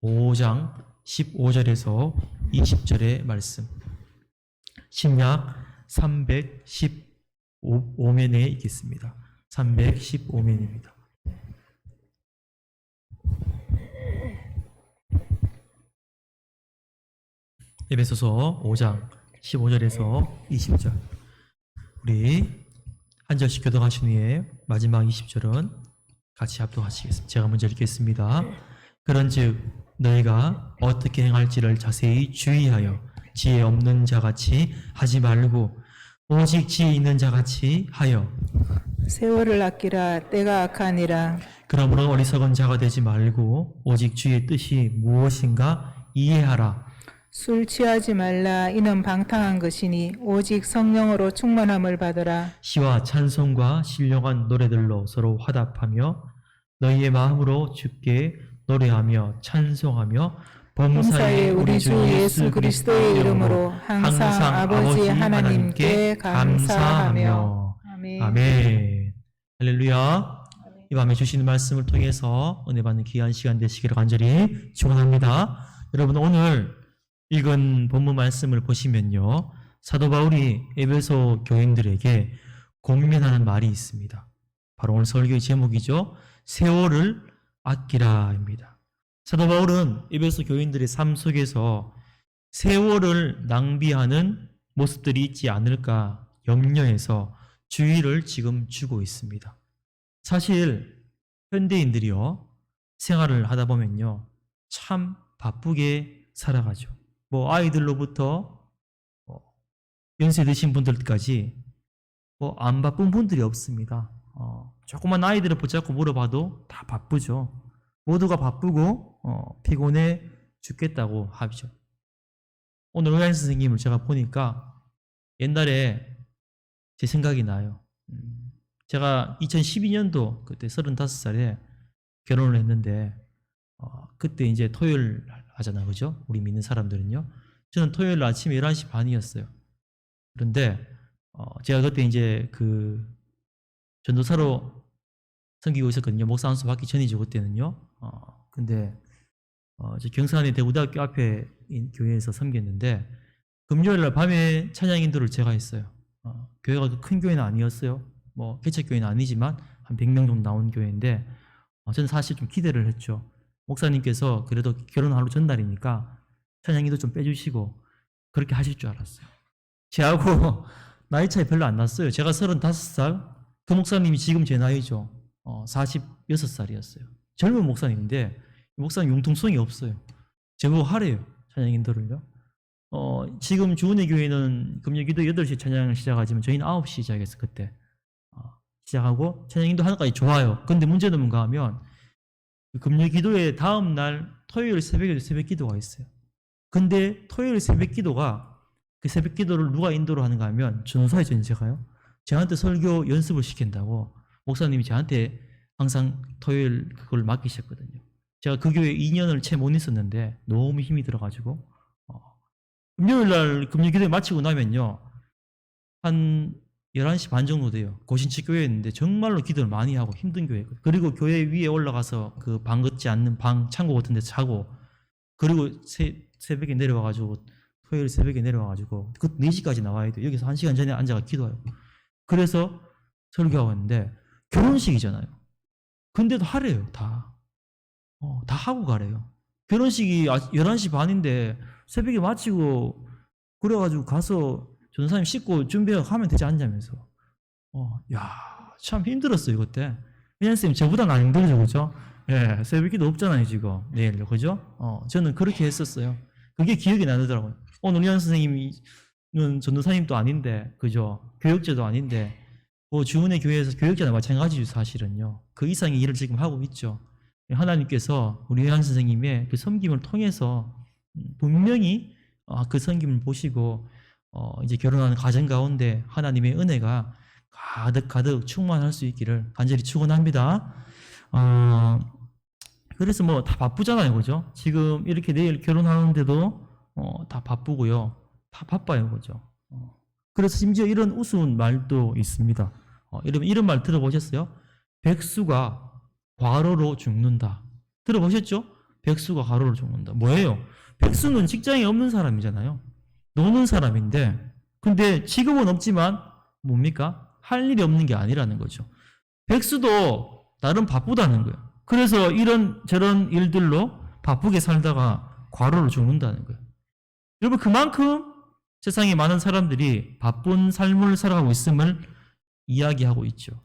5장 15절에서 20절의 말씀. 신약 315면에 있겠습니다. 315면입니다. 에베소서 5장 15절에서 20절. 우리 한 절씩 교독하신 후에 마지막 20절은 같이 합독하시겠습니다. 제가 먼저 읽겠습니다. 그런즉 너희가 어떻게 행할지를 자세히 주의하여 지혜 없는 자같이 하지 말고 오직 지혜 있는 자같이 하여 세월을 아끼라 때가 악하니라. 그러므로 어리석은 자가 되지 말고 오직 주의 뜻이 무엇인가 이해하라. 술 취하지 말라. 이는 방탕한 것이니 오직 성령으로 충만함을 받으라. 시와 찬송과 신령한 노래들로 서로 화답하며 너희의 마음으로 주께 노래하며 찬송하며 범사에 우리 주 예수 그리스도의 이름으로 항상 아버지 하나님께 감사하며. 아멘. 아멘. 할렐루야. 이 밤에 주시는 말씀을 통해서 은혜 받는 귀한 시간 되시기를 간절히 축원합니다. 여러분, 오늘 읽은 본문 말씀을 보시면요, 사도 바울이 에베소 교인들에게 공면하는 말이 있습니다. 바로 오늘 설교의 제목이죠. 세월을 아끼라입니다. 사도 바울은 에베소 교인들의 삶 속에서 세월을 낭비하는 모습들이 있지 않을까 염려해서 주의를 지금 주고 있습니다. 사실 현대인들이요, 생활을 하다 보면요, 참 바쁘게 살아가죠. 아이들로부터 연세 드신 분들까지 안 바쁜 분들이 없습니다. 조그만 아이들을 붙잡고 물어봐도 다 바쁘죠. 모두가 바쁘고 피곤해 죽겠다고 하죠. 오늘 의한 선생님을 제가 보니까 옛날에 제 생각이 나요. 제가 2012년도 그때 35살에 결혼을 했는데 그때 이제 토요일 하잖아요. 그죠? 우리 믿는 사람들은요. 저는 토요일 아침 11시 반이었어요. 그런데 제가 그때 이제 그 전도사로 섬기고 있었거든요. 목사 안수 받기 전이죠. 그때는요. 근데 저 경산의 대구대학교 앞에 교회에서 섬겼는데 금요일 날 밤에 찬양 인도를 제가 했어요. 교회가 큰 교회는 아니었어요. 개척교회는 아니지만 한 100명 정도 나온 교회인데 저는 사실 좀 기대를 했죠. 목사님께서 그래도 결혼 하루 전날이니까 찬양인도 좀 빼주시고 그렇게 하실 줄 알았어요. 제하고 나이 차이 별로 안 났어요. 제가 35살, 그 목사님이 지금 제 나이죠. 46살이었어요. 젊은 목사님인데 목사님 융통성이 없어요. 제보고 하래요. 찬양인도를요. 지금 주은혜 교회는 금요기도 8시 찬양을 시작하지만 저희는 9시 시작했어요. 그때 시작하고 찬양인도 하나까지 좋아요. 근데 문제는 뭔가 하면 금요기도의 다음 날 토요일 새벽에 새벽 기도가 있어요. 근데 토요일 새벽 기도가 그 새벽 기도를 누가 인도를 하는가 하면 전도사의 제가요. 저한테 설교 연습을 시킨다고 목사님이 저한테 항상 토요일 그걸 맡기셨거든요. 제가 그 교회 2년을 채 못 있었는데 너무 힘이 들어가지고 금요일 날 금요기도에 마치고 나면요 한 11시 반 정도 돼요. 고신치 교회였는데 정말로 기도를 많이 하고 힘든 교회거든요. 그리고 교회 위에 올라가서 그 방 걷지 않는 방 창고 같은 데서 자고 그리고 새벽에 내려와가지고 토요일 새벽에 내려와가지고 그 4시까지 나와야 돼요. 여기서 1시간 전에 앉아가 기도해요. 그래서 설교하고 있는데 결혼식이잖아요. 근데도 하래요. 다 하고 가래요. 결혼식이 11시 반인데 새벽에 마치고 그래가지고 가서 전도사님 씻고 준비하고 하면 되지 않냐면서. 참 힘들었어요, 그때. 회장쌤, 저보다는 안 힘들죠, 그죠? 예, 새벽기도 없잖아요, 지금. 내일, 그죠? 저는 그렇게 했었어요. 그게 기억이 나더라고요. 오늘 의한 선생님은 전도사님도 아닌데, 그죠? 교역자도 아닌데, 주은혜 교회에서 교역자나 마찬가지죠, 사실은요. 그 이상의 일을 지금 하고 있죠. 하나님께서 우리 의한 선생님의 그 섬김을 통해서 분명히 그 섬김을 보시고, 이제 결혼하는 가정 가운데 하나님의 은혜가 가득 충만할 수 있기를 간절히 축원합니다. 그래서 다 바쁘잖아요, 그죠? 지금 이렇게 내일 결혼하는데도 다 바쁘고요, 다 바빠요, 그죠? 그래서 심지어 이런 우스운 말도 있습니다. 여러분 이런 말 들어보셨어요? 백수가 과로로 죽는다. 들어보셨죠? 백수가 가로를 줍는다. 뭐예요? 백수는 직장이 없는 사람이잖아요. 노는 사람인데, 근데 직업은 없지만 뭡니까? 할 일이 없는 게 아니라는 거죠. 백수도 나름 바쁘다는 거예요. 그래서 이런 저런 일들로 바쁘게 살다가 과로를 죽는다는 거예요. 여러분, 그만큼 세상에 많은 사람들이 바쁜 삶을 살아가고 있음을 이야기하고 있죠.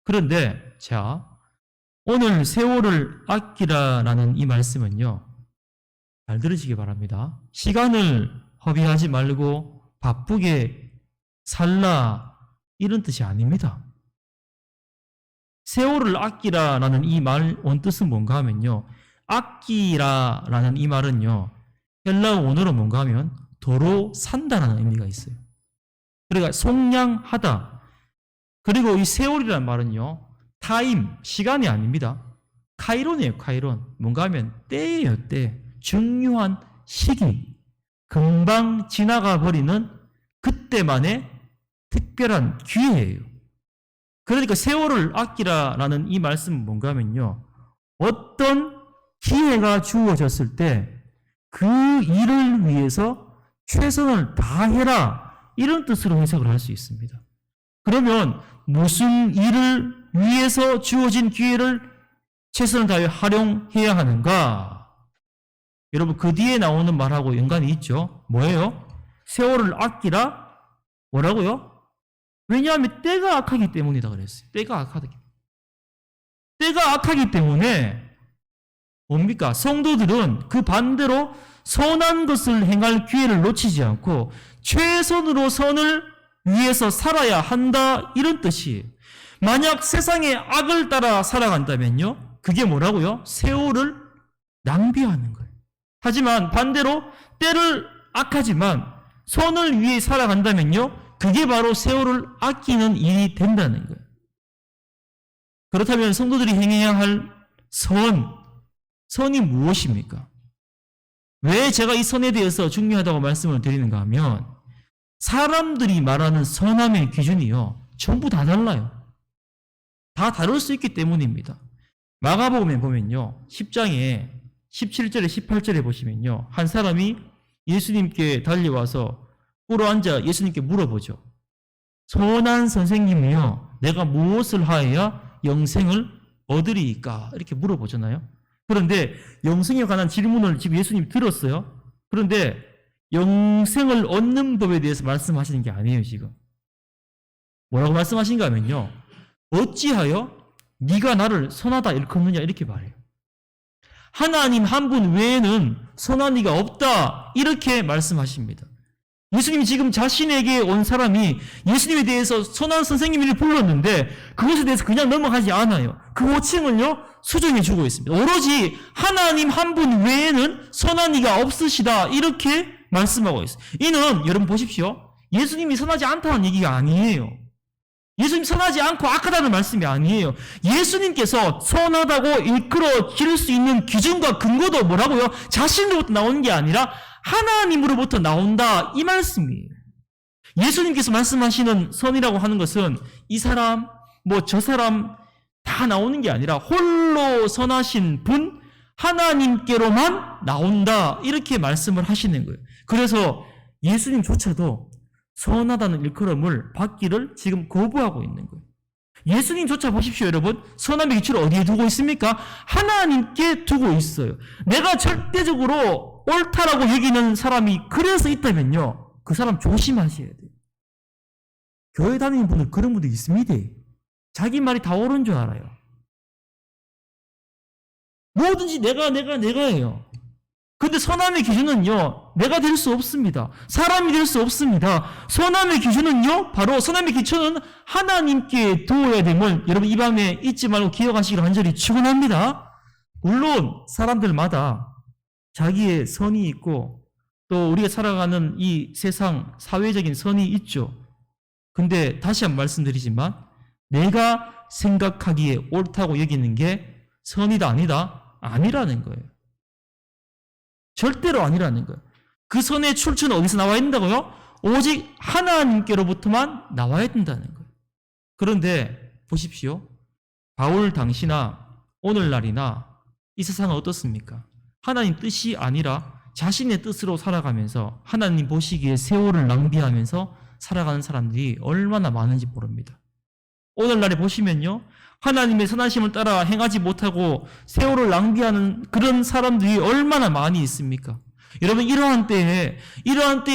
그런데 자, 오늘 세월을 아끼라라는 이 말씀은요, 잘 들으시기 바랍니다. 시간을 허비하지 말고 바쁘게 살라, 이런 뜻이 아닙니다. 세월을 아끼라라는 이 말 원뜻은 뭔가 하면요, 아끼라라는 이 말은요, 헬라어 원어로 뭔가 하면 도로 산다라는 의미가 있어요. 그러니까 속량하다. 그리고 이 세월이라는 말은요, 타임, 시간이 아닙니다. 카이론이에요, 카이론. 뭔가 하면 때예요, 때. 중요한 시기. 금방 지나가 버리는 그때만의 특별한 기회예요. 그러니까 세월을 아끼라라는 이 말씀은 뭔가 하면요, 어떤 기회가 주어졌을 때 그 일을 위해서 최선을 다해라, 이런 뜻으로 해석을 할 수 있습니다. 그러면 무슨 일을 위해서 주어진 기회를 최선을 다해 활용해야 하는가? 여러분, 그 뒤에 나오는 말하고 연관이 있죠. 뭐예요? 세월을 아끼라. 뭐라고요? 왜냐하면 때가 악하기 때문이다 그랬어요. 때가 악하기 때문에 뭡니까? 성도들은 그 반대로 선한 것을 행할 기회를 놓치지 않고 최선으로 선을 위해서 살아야 한다, 이런 뜻이에요. 만약 세상의 악을 따라 살아간다면요, 그게 뭐라고요? 세월을 낭비하는 거예요. 하지만 반대로 때를 악하지만 선을 위해 살아간다면요, 그게 바로 세월을 아끼는 일이 된다는 거예요. 그렇다면 성도들이 행해야 할 선이 무엇입니까? 왜 제가 이 선에 대해서 중요하다고 말씀을 드리는가 하면, 사람들이 말하는 선함의 기준이요, 전부 다 달라요. 다 다를 수 있기 때문입니다. 마가복음에 보면요, 10장에 17절에 18절에 보시면요, 한 사람이 예수님께 달려와서 꿇어앉아 예수님께 물어보죠. 선한 선생님이요, 내가 무엇을 하여야 영생을 얻으리이까? 이렇게 물어보잖아요. 그런데 영생에 관한 질문을 지금 예수님이 들었어요. 그런데 영생을 얻는 법에 대해서 말씀하시는 게 아니에요, 지금. 뭐라고 말씀하신가 하면요, 어찌하여 네가 나를 선하다 일컫느냐, 이렇게 말해요. 하나님 한 분 외에는 선한 이가 없다, 이렇게 말씀하십니다. 예수님이 지금 자신에게 온 사람이 예수님에 대해서 선한 선생님을 불렀는데 그것에 대해서 그냥 넘어가지 않아요. 그 호칭을요, 수정해 주고 있습니다. 오로지 하나님 한 분 외에는 선한 이가 없으시다, 이렇게 말씀하고 있어요. 이는 여러분 보십시오, 예수님이 선하지 않다는 얘기가 아니에요. 예수님 선하지 않고 악하다는 말씀이 아니에요. 예수님께서 선하다고 일컬어질 수 있는 기준과 근거도 뭐라고요? 자신으로부터 나오는 게 아니라 하나님으로부터 나온다, 이 말씀이에요. 예수님께서 말씀하시는 선이라고 하는 것은 이 사람, 저 사람 다 나오는 게 아니라 홀로 선하신 분 하나님께로만 나온다, 이렇게 말씀을 하시는 거예요. 그래서 예수님조차도 선하다는 일컬음을 받기를 지금 거부하고 있는 거예요. 예수님조차 보십시오, 여러분. 선함의 기초를 어디에 두고 있습니까? 하나님께 두고 있어요. 내가 절대적으로 옳다라고 여기는 사람이 그래서 있다면요, 그 사람 조심하셔야 돼요. 교회 다니는 분들 그런 분들 있습니다. 자기 말이 다 옳은 줄 알아요. 뭐든지 내가예요. 근데 선함의 기준은요, 내가 될 수 없습니다. 사람이 될 수 없습니다. 선함의 기준은요, 바로 선함의 기초는 하나님께 두어야 됨을 여러분 이 밤에 잊지 말고 기억하시기를 간절히 축원합니다. 물론 사람들마다 자기의 선이 있고 또 우리가 살아가는 이 세상 사회적인 선이 있죠. 근데 다시 한번 말씀드리지만 내가 생각하기에 옳다고 여기는 게 선이다 아니다? 아니라는 거예요. 절대로 아니라는 거예요. 그 선의 출처는 어디서 나와야 된다고요? 오직 하나님께로부터만 나와야 된다는 거예요. 그런데 보십시오. 바울 당시나 오늘날이나 이 세상은 어떻습니까? 하나님 뜻이 아니라 자신의 뜻으로 살아가면서 하나님 보시기에 세월을 낭비하면서 살아가는 사람들이 얼마나 많은지 모릅니다. 오늘날에 보시면요, 하나님의 선하심을 따라 행하지 못하고 세월을 낭비하는 그런 사람들이 얼마나 많이 있습니까? 여러분, 이러한 때에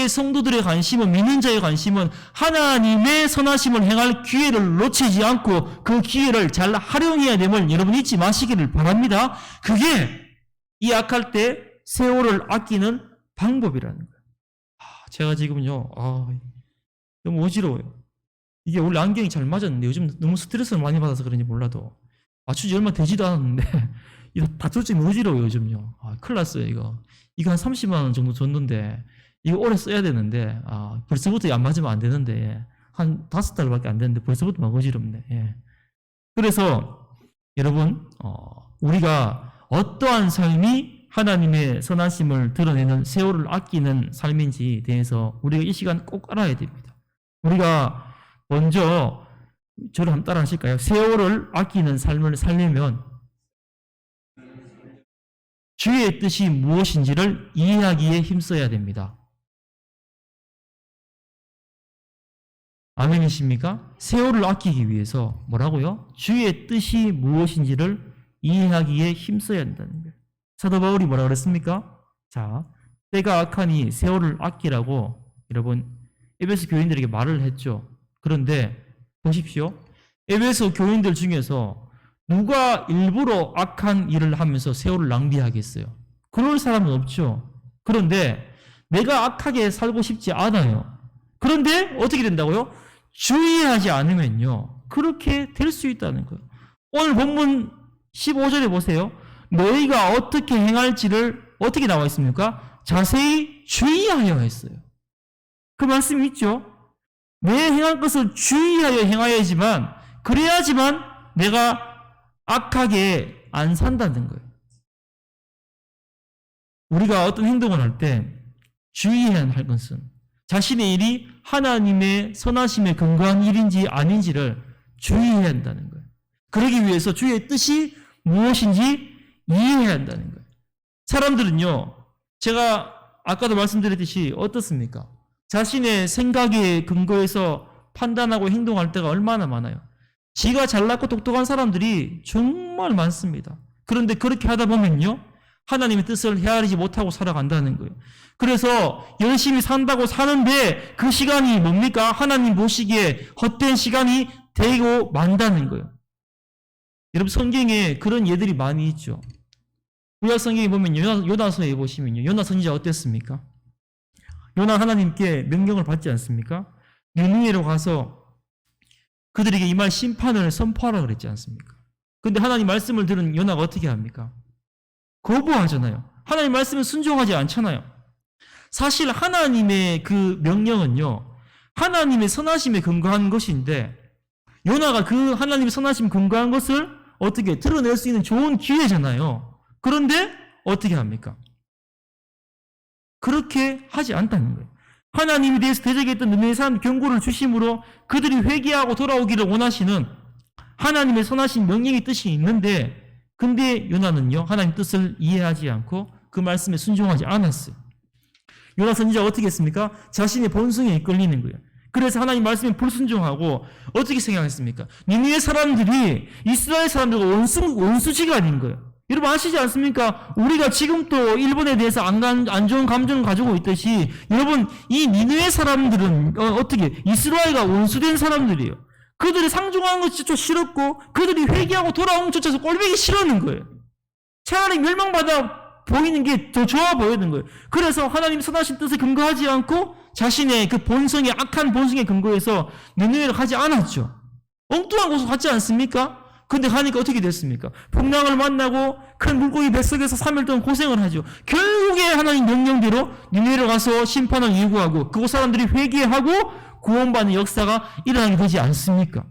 성도들의 관심은, 믿는 자의 관심은 하나님의 선하심을 행할 기회를 놓치지 않고 그 기회를 잘 활용해야 됨을 여러분 잊지 마시기를 바랍니다. 그게 이 악할 때 세월을 아끼는 방법이라는 거예요. 제가 지금요, 너무 어지러워요. 이게 원래 안경이 잘 맞았는데 요즘 너무 스트레스를 많이 받아서 그런지 몰라도 맞춘 지 얼마 되지도 않았는데 이거 다툴 면 어지러워요, 요즘요. 큰일 났어요, 이거. 이거 한 30만 원 정도 줬는데 이거 오래 써야 되는데 벌써부터 안 맞으면 안 되는데 한 5달밖에 안 되는데 벌써부터 막 어지럽네. 예. 그래서 여러분, 우리가 어떠한 삶이 하나님의 선하심을 드러내는 세월을 아끼는 삶인지 대해서 우리가 이 시간 꼭 알아야 됩니다. 우리가 먼저 저를 한번 따라 하실까요? 세월을 아끼는 삶을 살려면 주의 뜻이 무엇인지를 이해하기에 힘써야 됩니다. 아멘이십니까? 세월을 아끼기 위해서 뭐라고요? 주의 뜻이 무엇인지를 이해하기에 힘써야 한다는 거예요. 사도 바울이 뭐라 그랬습니까? 자, 때가 악하니 세월을 아끼라고 여러분 에베소 교인들에게 말을 했죠. 그런데 보십시오. 에베소 교인들 중에서 누가 일부러 악한 일을 하면서 세월을 낭비하겠어요? 그럴 사람은 없죠. 그런데 내가 악하게 살고 싶지 않아요. 그런데 어떻게 된다고요? 주의하지 않으면요, 그렇게 될 수 있다는 거예요. 오늘 본문 15절에 보세요. 너희가 어떻게 행할지를 어떻게 나와 있습니까? 자세히 주의하여 했어요. 그 말씀이 있죠. 내 행할 것을 주의하여 행하여야지만, 그래야지만 내가 악하게 안 산다는 거예요. 우리가 어떤 행동을 할 때 주의해야 할 것은 자신의 일이 하나님의 선하심에 근거한 일인지 아닌지를 주의해야 한다는 거예요. 그러기 위해서 주의 뜻이 무엇인지 이해해야 한다는 거예요. 사람들은요, 제가 아까도 말씀드렸듯이 어떻습니까? 자신의 생각에 근거해서 판단하고 행동할 때가 얼마나 많아요. 지가 잘났고 똑똑한 사람들이 정말 많습니다. 그런데 그렇게 하다 보면요, 하나님의 뜻을 헤아리지 못하고 살아간다는 거예요. 그래서 열심히 산다고 사는데 그 시간이 뭡니까? 하나님 보시기에 헛된 시간이 되고 만다는 거예요. 여러분, 성경에 그런 예들이 많이 있죠. 구약 성경에 보면 요나서에 보시면요, 요나 선지자 어땠습니까? 요나 하나님께 명령을 받지 않습니까? 니느웨로 가서 그들에게 이 말 심판을 선포하라 그랬지 않습니까? 근데 하나님 말씀을 들은 요나가 어떻게 합니까? 거부하잖아요. 하나님 말씀에 순종하지 않잖아요. 사실 하나님의 그 명령은요, 하나님의 선하심에 근거한 것인데 요나가 그 하나님의 선하심에 근거한 것을 어떻게 드러낼 수 있는 좋은 기회잖아요. 그런데 어떻게 합니까? 그렇게 하지 않다는 거예요. 하나님에 대해서 대적했던 느헤미야 사람 경고를 주심으로 그들이 회개하고 돌아오기를 원하시는 하나님의 선하신 명령의 뜻이 있는데, 근데 요나는요, 하나님 뜻을 이해하지 않고 그 말씀에 순종하지 않았어요. 요나 선지자가 어떻게 했습니까? 자신의 본성에 이끌리는 거예요. 그래서 하나님 말씀에 불순종하고 어떻게 생각했습니까? 니느웨 사람들이 이스라엘 사람들과 원수지간인 거예요. 여러분 아시지 않습니까? 우리가 지금 또 일본에 대해서 안 좋은 감정을 가지고 있듯이, 여러분 이 니느웨 사람들은 어떻게 이스라엘과 원수된 사람들이에요. 그들이 상종하는 것조차 싫었고 그들이 회개하고 돌아오는 것조차 꼴보기 싫었는 거예요. 차라리 멸망받아 보이는 게 더 좋아 보이는 거예요. 그래서 하나님 선하신 뜻에 근거하지 않고 자신의 그 본성의 악한 본성에 근거해서 니느웨를 가지 않았죠. 엉뚱한 곳으로 갔지 않습니까? 근데 가니까 어떻게 됐습니까? 풍랑을 만나고 큰 물고기 뱃속에서 3일 동안 고생을 하죠. 결국에 하나님 명령대로 니느웨로 가서 심판을 예고하고 그곳 사람들이 회개하고 구원받는 역사가 일어나게 되지 않습니까?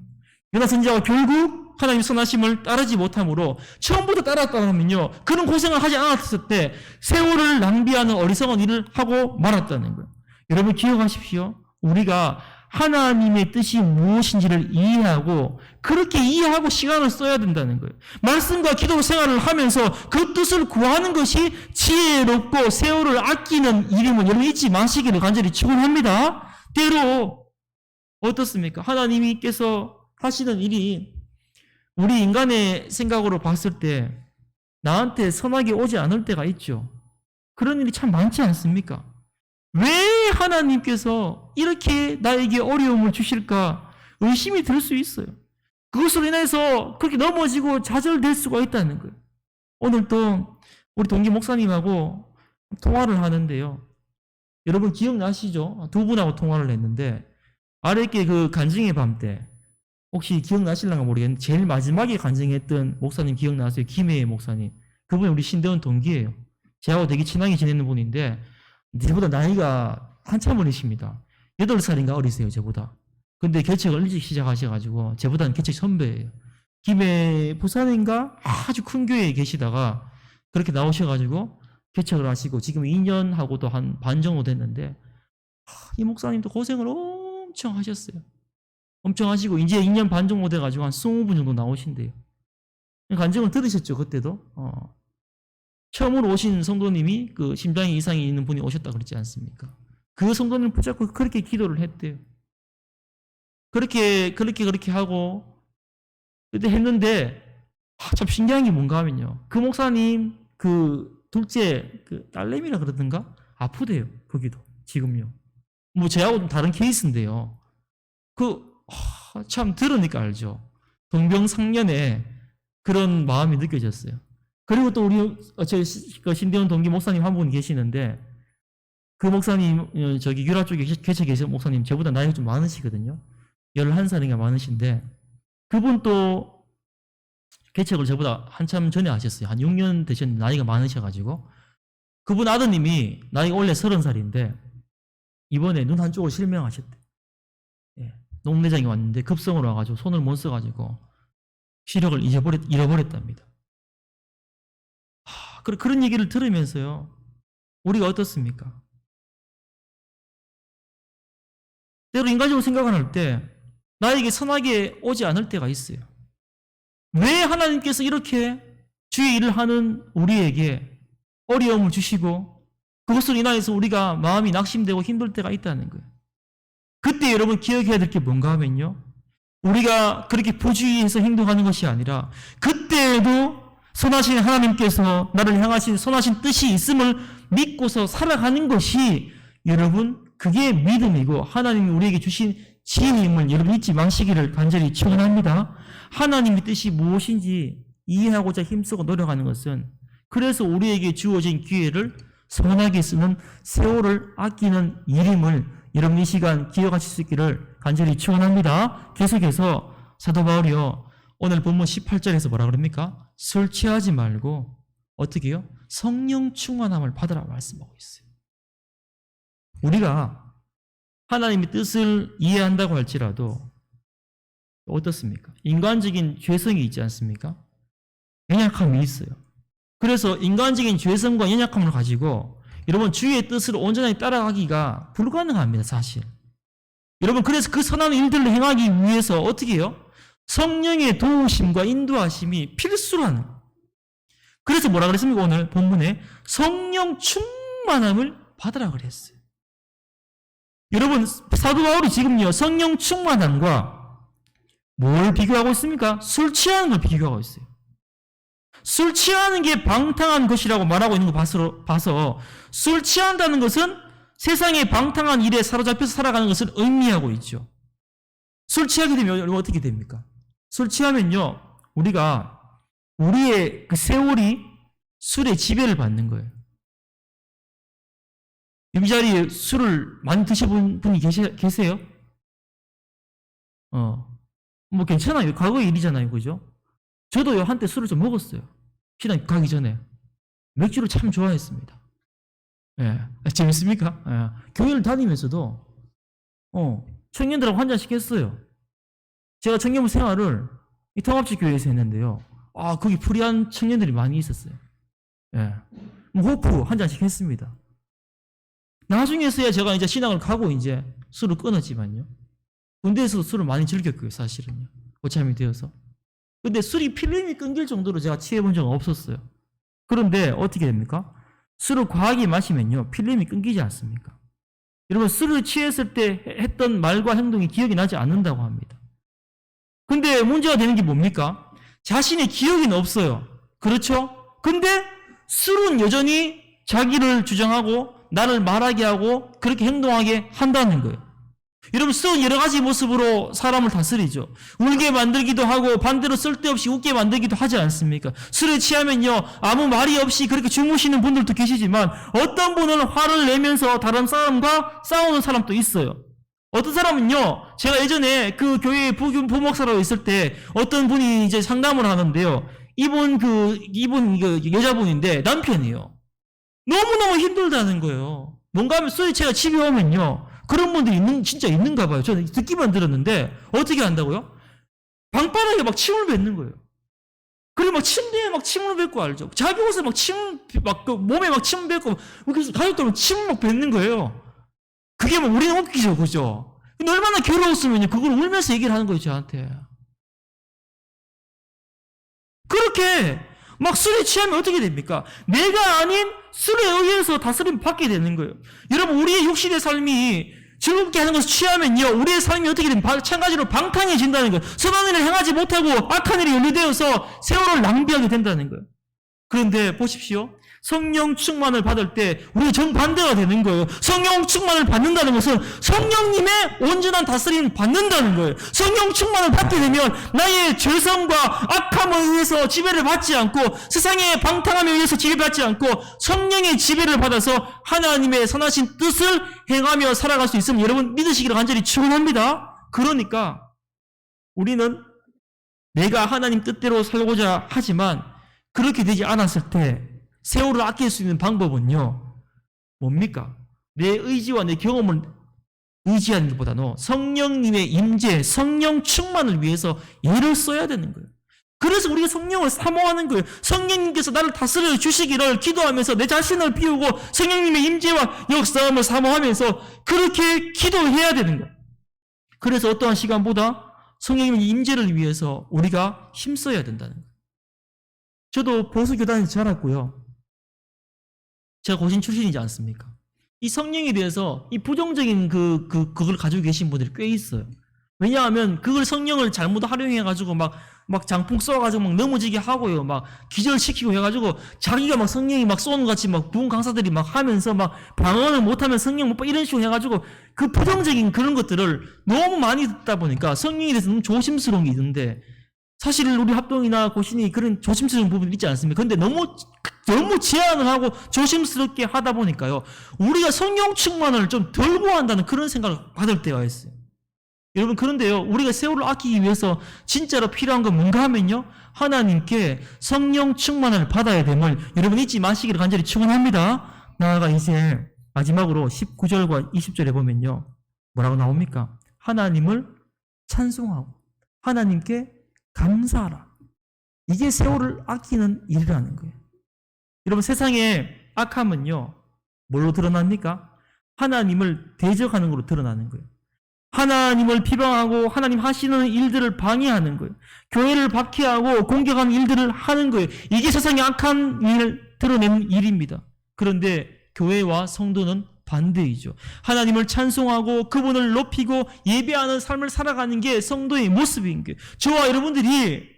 요나 선지자가 결국 하나님 선하심을 따르지 못함으로 처음부터 따랐다 하면요, 그런 고생을 하지 않았을 때 세월을 낭비하는 어리석은 일을 하고 말았다는 거예요. 여러분 기억하십시오. 우리가 하나님의 뜻이 무엇인지를 이해하고 그렇게 이해하고 시간을 써야 된다는 거예요. 말씀과 기도 생활을 하면서 그 뜻을 구하는 것이 지혜롭고 세월을 아끼는 일임을 여러분 잊지 마시기를 간절히 축원합니다. 때로 어떻습니까? 하나님께서 하시는 일이 우리 인간의 생각으로 봤을 때 나한테 선하게 오지 않을 때가 있죠. 그런 일이 참 많지 않습니까? 왜 하나님께서 이렇게 나에게 어려움을 주실까 의심이 들 수 있어요. 그것으로 인해서 그렇게 넘어지고 좌절될 수가 있다는 거예요. 오늘 또 우리 동기 목사님하고 통화를 하는데요. 여러분 기억나시죠? 두 분하고 통화를 했는데 아랫게 그 간증의 밤 때 혹시 기억나실랑가 모르겠는데 제일 마지막에 간증했던 목사님 기억나세요? 김혜애 목사님. 그분이 우리 신대원 동기예요. 저하고 되게 친하게 지내는 분인데 저보다 나이가 한참 어리십니다. 8살인가 어리세요, 저보다. 근데 개척을 일찍 시작하셔가지고 저보다는 개척 선배예요. 김해 부산인가 아주 큰 교회에 계시다가 그렇게 나오셔가지고 개척을 하시고 지금 2년 하고도 한 반 정도 됐는데 이 목사님도 고생을 엄청 하셨어요. 엄청 하시고 이제 2년 반 정도 돼가지고 한 20분 정도 나오신대요. 간증을 들으셨죠, 그때도? 처음으로 오신 성도님이 그 심장에 이상이 있는 분이 오셨다 그랬지 않습니까? 그 성도님 붙잡고 그렇게 기도를 했대요. 그렇게 하고 그때 했는데 참 신기한 게 뭔가 하면요. 그 목사님 그 둘째 그 딸내미라 그러던가 아프대요. 거기도 지금요. 뭐 저하고 좀 다른 케이스인데요. 참 들으니까 알죠. 동병상련의 그런 마음이 느껴졌어요. 그리고 또 우리 저 신대원 동기 목사님 한 분 계시는데 그 목사님 저기 유라 쪽에 개척 계신 목사님 저보다 나이가 좀 많으시거든요. 11살인가 많으신데 그분 또 개척을 저보다 한참 전에 하셨어요. 한 6년 되셨는데 나이가 많으셔가지고 그분 아드님이 나이가 원래 30살인데 이번에 눈 한쪽을 실명하셨대. 예, 농내장이 왔는데 급성으로 와가지고 손을 못 써가지고 시력을 잃어버렸답니다. 그런 얘기를 들으면서요. 우리가 어떻습니까? 때로 인간적으로 생각할 때 나에게 선하게 오지 않을 때가 있어요. 왜 하나님께서 이렇게 주의 일을 하는 우리에게 어려움을 주시고 그것으로 인하여서 우리가 마음이 낙심되고 힘들 때가 있다는 거예요. 그때 여러분 기억해야 될 게 뭔가 하면요. 우리가 그렇게 부주의해서 행동하는 것이 아니라 그때에도 선하신 하나님께서 나를 향하신 선하신 뜻이 있음을 믿고서 살아가는 것이 여러분 그게 믿음이고 하나님이 우리에게 주신 지혜임을 여러분 잊지 마시기를 간절히 축원합니다. 하나님의 뜻이 무엇인지 이해하고자 힘쓰고 노력하는 것은 그래서 우리에게 주어진 기회를 선하게 쓰는 세월을 아끼는 일임을 여러분 이 시간 기억하실 수 있기를 간절히 축원합니다. 계속해서 사도 바울이요. 오늘 본문 18절에서 뭐라 그럽니까? 술 취하지 말고 어떻게 해요? 성령 충만함을 받으라 말씀하고 있어요. 우리가 하나님의 뜻을 이해한다고 할지라도 어떻습니까? 인간적인 죄성이 있지 않습니까? 연약함이 있어요. 그래서 인간적인 죄성과 연약함을 가지고 여러분 주의 뜻을 온전히 따라가기가 불가능합니다. 사실. 여러분 그래서 그 선한 일들을 행하기 위해서 어떻게 해요? 성령의 도우심과 인도하심이 필수라는 거예요. 그래서 뭐라 그랬습니까? 오늘 본문에 성령 충만함을 받으라 그랬어요. 여러분 사도 바울이 지금요 성령 충만함과 뭘 비교하고 있습니까? 술 취하는 걸 비교하고 있어요. 술 취하는 게 방탕한 것이라고 말하고 있는 거 봐서 술 취한다는 것은 세상의 방탕한 일에 사로잡혀서 살아가는 것을 의미하고 있죠. 술 취하게 되면 여러분 어떻게 됩니까? 술 취하면요 우리가 우리의 그 세월이 술의 지배를 받는 거예요. 이 자리에 술을 많이 드셔본 분이 계세요? 뭐 괜찮아요. 과거의 일이잖아요. 그죠? 저도요, 한때 술을 좀 먹었어요. 신앙 가기 전에. 맥주를 참 좋아했습니다. 예. 재밌습니까? 예. 교회를 다니면서도, 청년들하고 한 잔씩 했어요. 제가 청년부 생활을 이 통합식 교회에서 했는데요. 거기 불의한 청년들이 많이 있었어요. 예. 호프 한 잔씩 했습니다. 나중에서야 제가 이제 신앙을 가고 이제 술을 끊었지만요. 군대에서도 술을 많이 즐겼고요, 사실은요. 고참이 되어서. 근데 술이 필름이 끊길 정도로 제가 취해본 적은 없었어요. 그런데 어떻게 됩니까? 술을 과하게 마시면요, 필름이 끊기지 않습니까? 여러분, 술을 취했을 때 했던 말과 행동이 기억이 나지 않는다고 합니다. 근데 문제가 되는 게 뭡니까? 자신의 기억은 없어요. 그렇죠? 근데 술은 여전히 자기를 주장하고 나를 말하게 하고 그렇게 행동하게 한다는 거예요. 여러분, 술은 여러 가지 모습으로 사람을 다스리죠. 울게 만들기도 하고 반대로 쓸데없이 웃게 만들기도 하지 않습니까? 술에 취하면요, 아무 말이 없이 그렇게 주무시는 분들도 계시지만 어떤 분은 화를 내면서 다른 사람과 싸우는 사람도 있어요. 어떤 사람은요, 제가 예전에 그 교회 부목사로 있을 때 어떤 분이 이제 상담을 하는데요. 이분 여자분인데 남편이에요. 너무너무 힘들다는 거예요. 뭔가 하면 술에 취해가 집에 오면요, 그런 분들이 진짜 있는가 봐요. 저는 듣기만 들었는데 어떻게 한다고요? 방바닥에 막 침을 뱉는 거예요. 그리고 막 침대에 막 침을 뱉고 알죠. 자기 옷에 막 몸에 막 침 뱉고 그래서 가족들은 침을 막 뱉는 거예요. 그게 뭐 우리는 웃기죠, 그죠? 근데 얼마나 괴로웠으면요, 그걸 울면서 얘기를 하는 거예요, 저한테. 그렇게 막 술에 취하면 어떻게 됩니까? 내가 아닌 술에 의해서 다스림 받게 되는 거예요. 여러분, 우리의 육신의 삶이 즐겁게 하는 것을 취하면요, 우리의 삶이 어떻게 되면 마찬가지로 방탕해진다는 거예요. 선한 일을 행하지 못하고 악한 일이 연루되어서 세월을 낭비하게 된다는 거예요. 그런데 보십시오. 성령 충만을 받을 때 우리 정반대가 되는 거예요. 성령 충만을 받는다는 것은 성령님의 온전한 다스림을 받는다는 거예요. 성령 충만을 받게 되면 나의 죄성과 악함에 의해서 지배를 받지 않고 세상의 방탕함에 의해서 지배받지 않고 성령의 지배를 받아서 하나님의 선하신 뜻을 행하며 살아갈 수 있음을 여러분 믿으시기를 간절히 축원합니다. 그러니까 우리는 내가 하나님 뜻대로 살고자 하지만 그렇게 되지 않았을 때 세월을 아낄 수 있는 방법은요, 뭡니까? 내 의지와 내 경험을 의지하는 것보다는 성령님의 임재, 성령 충만을 위해서 애를 써야 되는 거예요. 그래서 우리가 성령을 사모하는 거예요. 성령님께서 나를 다스려 주시기를 기도하면서 내 자신을 비우고 성령님의 임재와 역사함을 사모하면서 그렇게 기도해야 되는 거예요. 그래서 어떠한 시간보다 성령님의 임재를 위해서 우리가 힘써야 된다는 거예요. 저도 보수교단에서 자랐고요. 제가 고신 출신이지 않습니까? 이 성령에 대해서 이 부정적인 그걸 가지고 계신 분들이 꽤 있어요. 왜냐하면 그걸 성령을 잘못 활용해가지고 막 장풍 쏘아가지고 막 넘어지게 하고요. 막 기절시키고 해가지고 자기가 막 성령이 막 쏘는 것 같이 막 부흥 강사들이 막 하면서 막 방언을 못하면 성령 못 이런 식으로 해가지고 그 부정적인 그런 것들을 너무 많이 듣다 보니까 성령에 대해서 너무 조심스러운 게 있는데 사실 우리 합동이나 고신이 그런 조심스러운 부분이 있지 않습니까? 근데 너무 제한을 하고 조심스럽게 하다 보니까요. 우리가 성령 충만을 좀 덜 구한다는 그런 생각을 받을 때가 있어요. 여러분, 그런데요, 우리가 세월을 아끼기 위해서 진짜로 필요한 건 뭔가 하면요, 하나님께 성령 충만을 받아야 됨을 여러분 잊지 마시기를 간절히 축원합니다. 나아가 이제 마지막으로 19절과 20절에 보면요, 뭐라고 나옵니까? 하나님을 찬송하고 하나님께 감사하라. 이게 세월을 아끼는 일이라는 거예요. 여러분, 세상의 악함은요, 뭘로 드러납니까? 하나님을 대적하는 걸로 드러나는 거예요. 하나님을 비방하고 하나님 하시는 일들을 방해하는 거예요. 교회를 박해하고 공격하는 일들을 하는 거예요. 이게 세상의 악한 일을 드러내는 일입니다. 그런데 교회와 성도는 반대이죠. 하나님을 찬송하고 그분을 높이고 예배하는 삶을 살아가는 게 성도의 모습인 거예요. 저와 여러분들이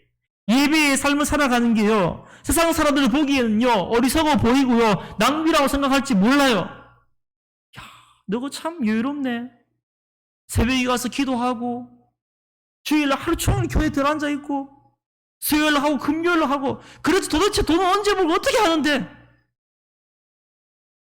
예배의 삶을 살아가는 게요, 세상 사람들 보기에는요, 어리석어 보이고요, 낭비라고 생각할지 몰라요. 야, 너가 참 여유롭네. 새벽에 가서 기도하고, 주일날 하루 종일 교회에 들어앉아 있고, 수요일날 하고, 금요일날 하고, 그래서 도대체 돈을 언제 벌고 어떻게 하는데?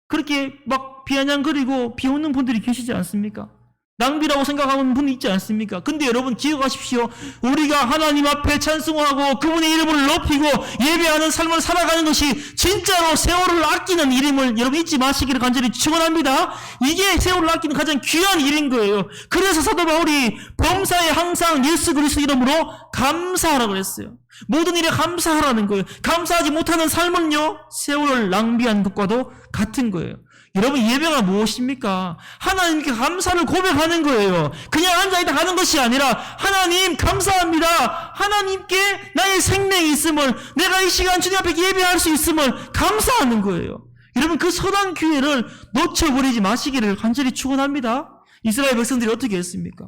그렇게 막 비아냥거리고 비웃는 분들이 계시지 않습니까? 낭비라고 생각하는 분이 있지 않습니까? 근데 여러분 기억하십시오. 우리가 하나님 앞에 찬송하고 그분의 이름을 높이고 예배하는 삶을 살아가는 것이 진짜로 세월을 아끼는 일임을 여러분 잊지 마시기를 간절히 축원합니다. 이게 세월을 아끼는 가장 귀한 일인 거예요. 그래서 사도 바울이 범사에 항상 예수 그리스도 이름으로 감사하라고 그랬어요. 모든 일에 감사하라는 거예요. 감사하지 못하는 삶은요, 세월을 낭비한 것과도 같은 거예요. 여러분, 예배가 무엇입니까? 하나님께 감사를 고백하는 거예요. 그냥 앉아있다 하는 것이 아니라, 하나님 감사합니다. 하나님께 나의 생명이 있음을, 내가 이 시간 주님 앞에 예배할 수 있음을 감사하는 거예요. 여러분, 그 선한 기회를 놓쳐버리지 마시기를 간절히 축원합니다. 이스라엘 백성들이 어떻게 했습니까?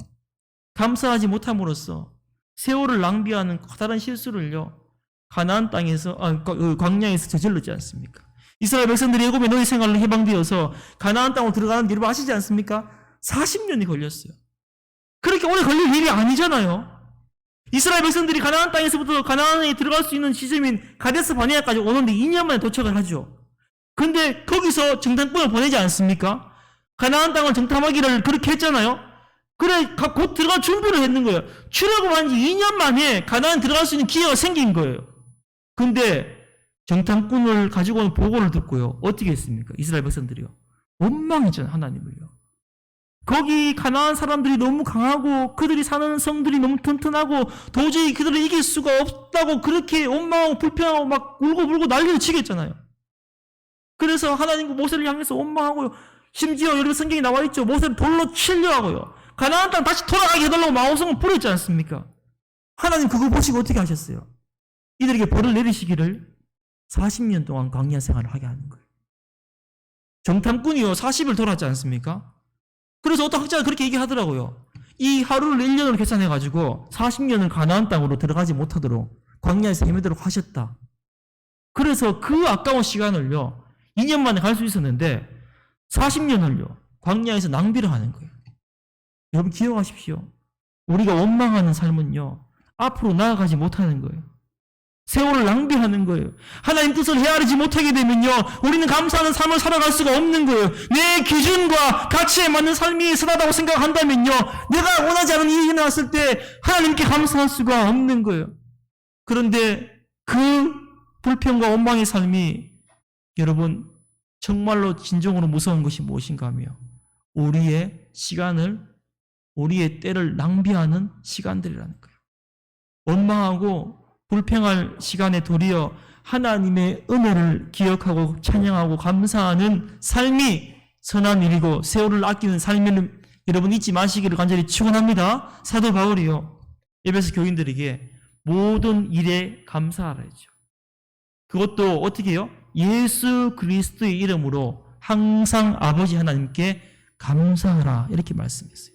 감사하지 못함으로써 세월을 낭비하는 커다란 실수를요, 가나안 땅에서, 광야에서 저질렀지 않습니까? 이스라엘 백성들이 애굽의 노예 생활로 해방되어서 가나안 땅으로 들어가는 일을 아시지 않습니까? 40년이 걸렸어요. 그렇게 오래 걸릴 일이 아니잖아요. 이스라엘 백성들이 가나안 땅에서부터 가나안에 들어갈 수 있는 지점인 가데스 바네아까지 오는데 2년 만에 도착을 하죠. 근데 거기서 정탐꾼을 보내지 않습니까? 가나안 땅을 정탐하기를 그렇게 했잖아요. 그래, 곧 들어갈 준비를 했는 거예요. 출애굽한 지 2년 만에 가나안 들어갈 수 있는 기회가 생긴 거예요. 근데 정탐꾼을 가지고 오는 보고를 듣고요, 어떻게 했습니까? 이스라엘 백성들이요, 원망했잖아요, 하나님을요. 거기 가나안 사람들이 너무 강하고 그들이 사는 성들이 너무 튼튼하고 도저히 그들을 이길 수가 없다고 그렇게 원망하고 불평하고 막 울고불고 난리를 치겠잖아요. 그래서 하나님과 모세를 향해서 원망하고요, 심지어 여러분 성경에 나와 있죠, 모세를 돌로 치려 하고요, 가나안 땅 다시 돌아가게 해달라고 마오성을 뿌렸지 않습니까? 하나님 그거 보시고 어떻게 하셨어요? 이들에게 벌을 내리시기를 40년 동안 광야 생활을 하게 하는 거예요. 정탐꾼이요, 40을 돌았지 않습니까? 그래서 어떤 학자가 그렇게 얘기하더라고요. 이 하루를 1년으로 계산해가지고 40년을 가나안 땅으로 들어가지 못하도록 광야에서 헤매도록 하셨다. 그래서 그 아까운 시간을요, 2년 만에 갈 수 있었는데 40년을요, 광야에서 낭비를 하는 거예요. 여러분 기억하십시오. 우리가 원망하는 삶은요, 앞으로 나아가지 못하는 거예요. 세월을 낭비하는 거예요. 하나님 뜻을 헤아리지 못하게 되면요, 우리는 감사하는 삶을 살아갈 수가 없는 거예요. 내 기준과 가치에 맞는 삶이 선하다고 생각한다면요, 내가 원하지 않은 일이 일어났을 때 하나님께 감사할 수가 없는 거예요. 그런데 그 불평과 원망의 삶이 여러분 정말로 진정으로 무서운 것이 무엇인가 하며, 우리의 시간을, 우리의 때를 낭비하는 시간들이라는 거예요. 원망하고 불평할 시간에 도리어 하나님의 은혜를 기억하고 찬양하고 감사하는 삶이 선한 일이고 세월을 아끼는 삶을 여러분 잊지 마시기를 간절히 축원합니다. 사도 바울이요, 에베소 교인들에게 모든 일에 감사하라 했죠. 그것도 어떻게 해요? 예수 그리스도의 이름으로 항상 아버지 하나님께 감사하라, 이렇게 말씀했어요.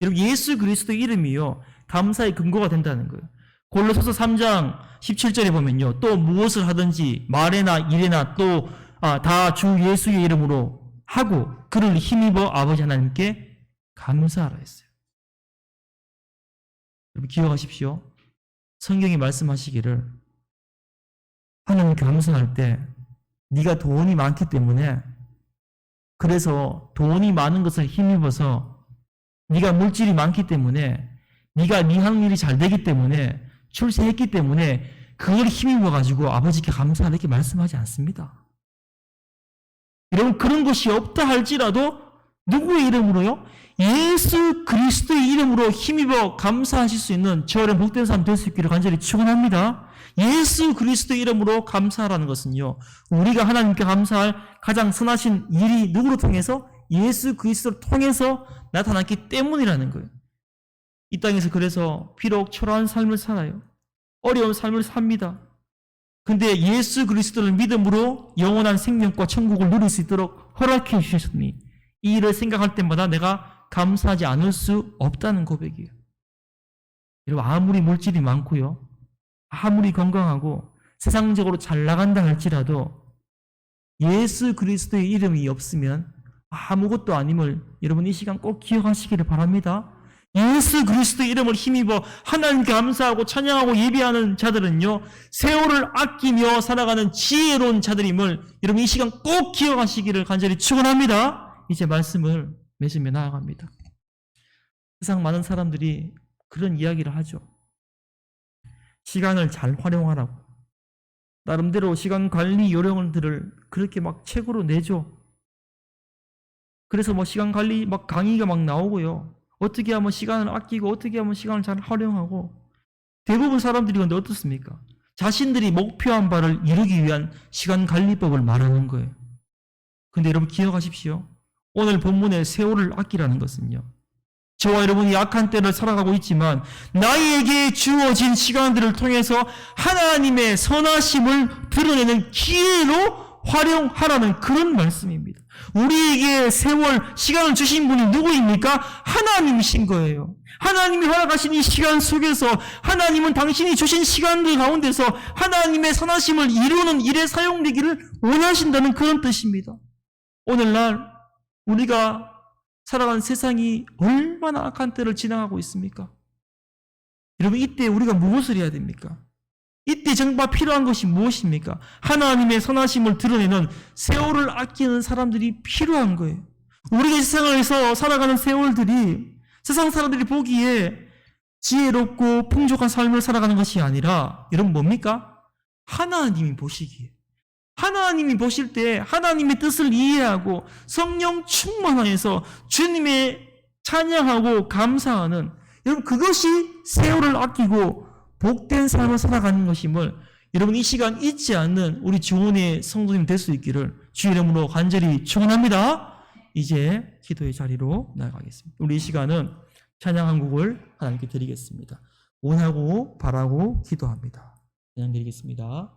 여러분, 예수 그리스도의 이름이요, 감사의 근거가 된다는 거예요. 골로새서 3장 17절에 보면요, 또 무엇을 하든지 말에나 일에나 또 다 주 예수의 이름으로 하고 그를 힘입어 아버지 하나님께 감사하라 했어요. 여러분 기억하십시오. 성경이 말씀하시기를 하나님께 감사할 때 네가 돈이 많기 때문에, 그래서 돈이 많은 것을 힘입어서, 네가 물질이 많기 때문에, 네가 네 하는 일이 잘 되기 때문에, 출세했기 때문에 그걸 힘입어가지고 아버지께 감사하라, 이렇게 말씀하지 않습니다. 여러분, 그런 것이 없다 할지라도 누구의 이름으로요? 예수 그리스도의 이름으로 힘입어 감사하실 수 있는 저를 복된 삶 될 수 있기를 간절히 축원합니다. 예수 그리스도의 이름으로 감사하라는 것은요, 우리가 하나님께 감사할 가장 선하신 일이 누구로 통해서? 예수 그리스도를 통해서 나타났기 때문이라는 거예요. 이 땅에서 그래서 비록 초라한 삶을 살아요. 어려운 삶을 삽니다. 근데 예수 그리스도를 믿음으로 영원한 생명과 천국을 누릴 수 있도록 허락해 주셨으니 이 일을 생각할 때마다 내가 감사하지 않을 수 없다는 고백이에요. 여러분, 아무리 물질이 많고요, 아무리 건강하고 세상적으로 잘 나간다 할지라도 예수 그리스도의 이름이 없으면 아무것도 아님을 여러분 이 시간 꼭 기억하시기를 바랍니다. 예수 그리스도의 이름을 힘입어 하나님께 감사하고 찬양하고 예배하는 자들은요, 세월을 아끼며 살아가는 지혜로운 자들임을 여러분 이 시간 꼭 기억하시기를 간절히 축원합니다. 이제 말씀을 맺으며 나아갑니다. 세상 많은 사람들이 그런 이야기를 하죠. 시간을 잘 활용하라고. 나름대로 시간 관리 요령들을 그렇게 막 책으로 내죠. 그래서 뭐 시간 관리 막 강의가 막 나오고요. 어떻게 하면 시간을 아끼고 어떻게 하면 시간을 잘 활용하고 대부분 사람들이 근데 어떻습니까? 자신들이 목표한 바를 이루기 위한 시간 관리법을 말하는 거예요. 근데 여러분 기억하십시오. 오늘 본문의 세월을 아끼라는 것은요, 저와 여러분이 약한 때를 살아가고 있지만 나에게 주어진 시간들을 통해서 하나님의 선하심을 드러내는 기회로 활용하라는 그런 말씀입니다. 우리에게 세월, 시간을 주신 분이 누구입니까? 하나님이신 거예요. 하나님이 허락하신 이 시간 속에서 하나님은 당신이 주신 시간들 가운데서 하나님의 선하심을 이루는 일에 사용되기를 원하신다는 그런 뜻입니다. 오늘날 우리가 살아가는 세상이 얼마나 악한 때를 지나가고 있습니까? 여러분, 이때 우리가 무엇을 해야 됩니까? 이때 정말 필요한 것이 무엇입니까? 하나님의 선하심을 드러내는 세월을 아끼는 사람들이 필요한 거예요. 우리가 이 세상에서 살아가는 세월들이 세상 사람들이 보기에 지혜롭고 풍족한 삶을 살아가는 것이 아니라, 여러분 뭡니까? 하나님이 보시기에, 하나님이 보실 때 하나님의 뜻을 이해하고 성령 충만하여서 주님의 찬양하고 감사하는, 여러분 그것이 세월을 아끼고 복된 삶을 살아가는 것임을 여러분 이 시간 잊지 않는 우리 주원의 성도님 될 수 있기를 주의 이름으로 간절히 축원합니다. 이제 기도의 자리로 나아가겠습니다. 우리 이 시간은 찬양 한 곡을 하나님께 드리겠습니다. 원하고 바라고 기도합니다. 찬양 드리겠습니다.